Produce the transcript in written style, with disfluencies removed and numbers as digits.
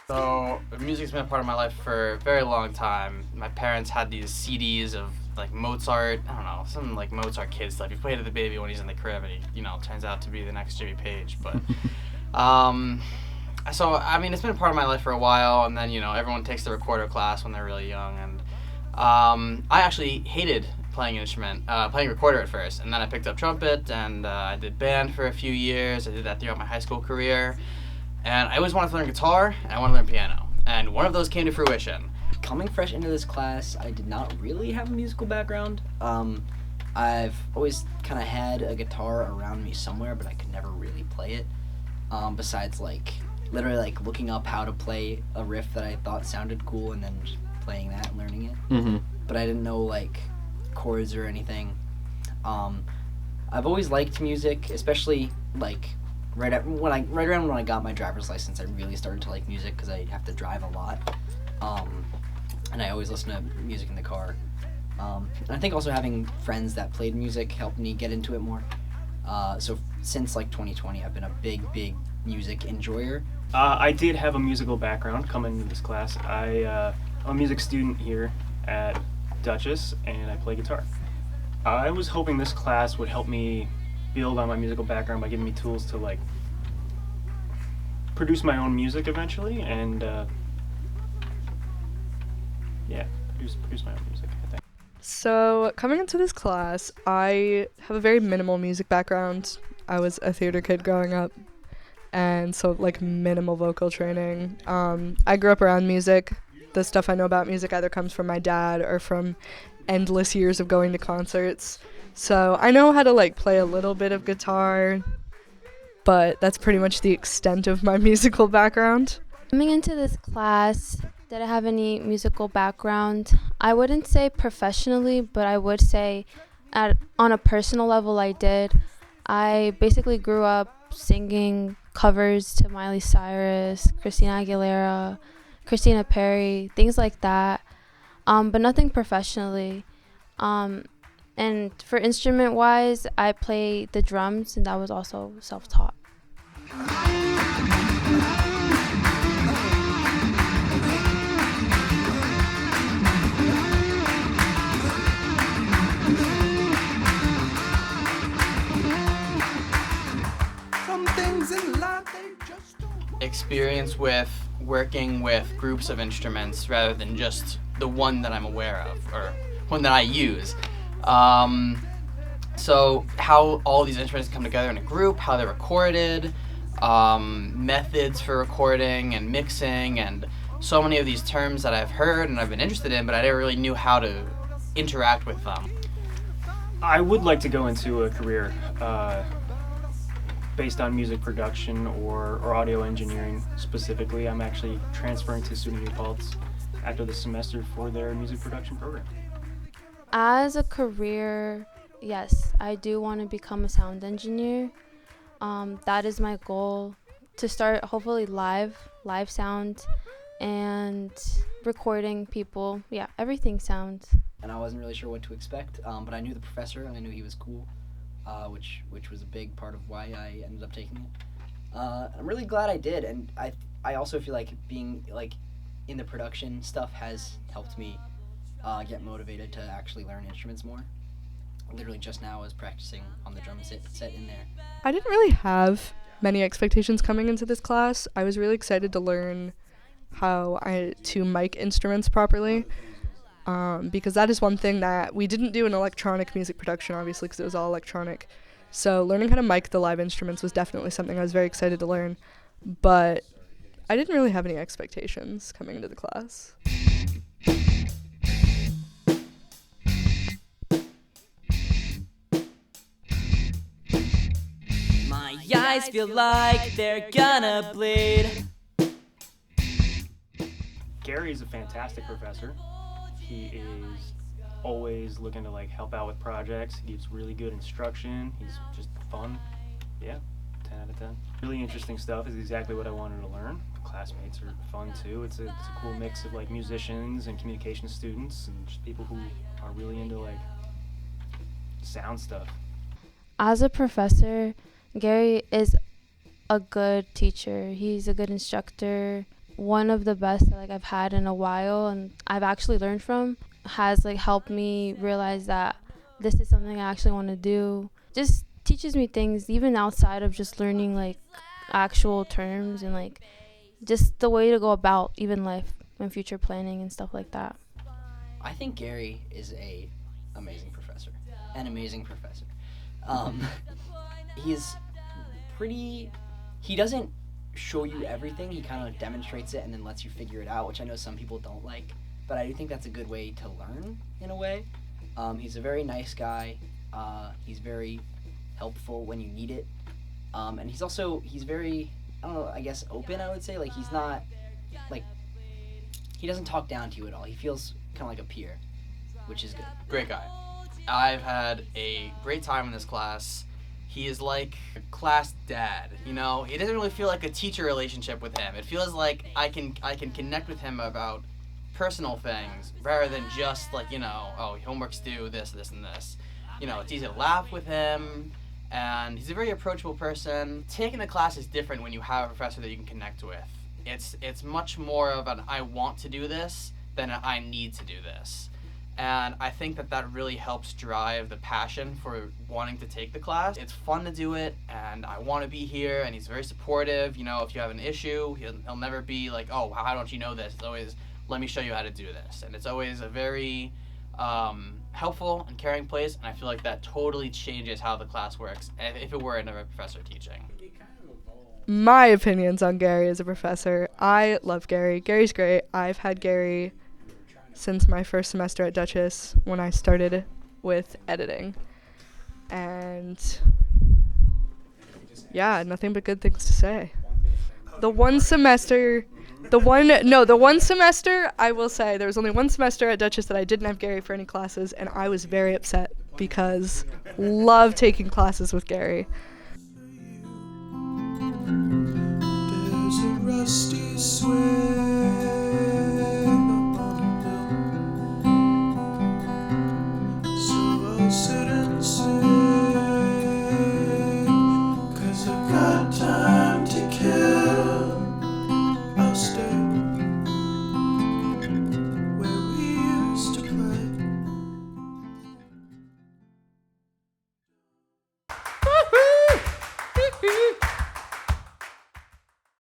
So, music's been a part of my life for a very long time. My parents had these CDs of, like, Mozart, I don't know, some, like, Mozart kid stuff. You play to the baby when he's in the crib and he, turns out to be the next Jimmy Page. But, so, I mean, it's been a part of my life for a while, and then, everyone takes the recorder class when they're really young, and I actually hated playing recorder at first, and then I picked up trumpet, and I did band for a few years. I did that throughout my high school career. And I always wanted to learn guitar, and I wanted to learn piano. And one of those came to fruition. Coming fresh into this class, I did not really have a musical background. I've always kind of had a guitar around me somewhere, but I could never really play it. Besides, literally, looking up how to play a riff that I thought sounded cool, and then just playing that and learning it. Mm-hmm. But I didn't know, chords or anything. I've always liked music, especially, right around when I got my driver's license, I really started to like music because I have to drive a lot, and I always listen to music in the car. And I think also having friends that played music helped me get into it more. So since 2020, I've been a big music enjoyer. I did have a musical background coming into this class. I'm a music student here at Dutchess, and I play guitar. I was hoping this class would help me build on my musical background by giving me tools to produce my own music eventually, and produce my own music, I think. So coming into this class, I have a very minimal music background. I was a theater kid growing up, and so minimal vocal training. I grew up around music. The stuff I know about music either comes from my dad or from endless years of going to concerts. So I know how to play a little bit of guitar, but that's pretty much the extent of my musical background. Coming into this class, did I have any musical background? I wouldn't say professionally, but I would say on a personal level I did. I basically grew up singing covers to Miley Cyrus, Christina Aguilera, Christina Perri, things like that, but nothing professionally. And for instrument-wise, I play the drums, and that was also self-taught. Experience with working with groups of instruments rather than just the one that I'm aware of or one that I use. So how all these instruments come together in a group, how they're recorded, methods for recording and mixing, and so many of these terms that I've heard and I've been interested in, but I never really knew how to interact with them. I would like to go into a career based on music production or audio engineering specifically. I'm actually transferring to SUNY New Paltz after the semester for their music production program. As a career, yes, I do want to become a sound engineer. That is my goal, to start hopefully live sound and recording people. Yeah, everything sounds. And I wasn't really sure what to expect, but I knew the professor and I knew he was cool, which was a big part of why I ended up taking it. I'm really glad I did, and I also feel like being in the production stuff has helped me get motivated to actually learn instruments more. Literally just now I was practicing on the drum set in there. I didn't really have many expectations coming into this class. I was really excited to learn how to mic instruments properly, because that is one thing that we didn't do in electronic music production, obviously, because it was all electronic. So learning how to mic the live instruments was definitely something I was very excited to learn, but I didn't really have any expectations coming into the class. My eyes feel like they're gonna bleed. Gary is a fantastic professor. He is always looking to like help out with projects. He gives really good instruction. He's just fun. Yeah, 10 out of 10. Really interesting stuff is exactly what I wanted to learn. The classmates are fun too. It's a cool mix of like musicians and communication students and just people who are really into like sound stuff. As a professor, Gary is a good teacher. He's a good instructor. One of the best that like I've had in a while, and I've actually learned from. Has like helped me realize that this is something I actually want to do. Just teaches me things even outside of just learning like actual terms and like just the way to go about even life and future planning and stuff like that. I think Gary is a amazing professor. An amazing professor. He's pretty. He doesn't show you everything. He kind of demonstrates it and then lets you figure it out, which I know some people don't like. But I do think that's a good way to learn, in a way. He's a very nice guy. He's very helpful when you need it. And he's very, I don't know, I guess open, I would say. Like, he's not, like, he doesn't talk down to you at all. He feels kind of like a peer, which is good. Great guy. I've had a great time in this class. He is like a class dad, you know? It doesn't really feel like a teacher relationship with him. It feels like I can connect with him about personal things rather than just like, you know, oh, homework's due, this, and this. You know, it's easy to laugh with him, and he's a very approachable person. Taking the class is different when you have a professor that you can connect with. It's much more of an I want to do this than an I need to do this. And I think that really helps drive the passion for wanting to take the class. It's fun to do it, and I want to be here, and he's very supportive. You know, if you have an issue, he'll never be like, oh, how don't you know this? It's always, let me show you how to do this. And it's always a very helpful and caring place, and I feel like that totally changes how the class works if it were another professor teaching. My opinions on Gary as a professor. I love Gary. Gary's great. I've had Gary since my first semester at Dutchess when I started with editing. And yeah, nothing but good things to say. The one semester I will say there was only one semester at Dutchess that I didn't have Gary for any classes, and I was very upset because love taking classes with Gary. There's a rusty swing on the bill, so I'll sit and sing, 'cause I've got time to kill. I'll stay where we used to play. Woohoo!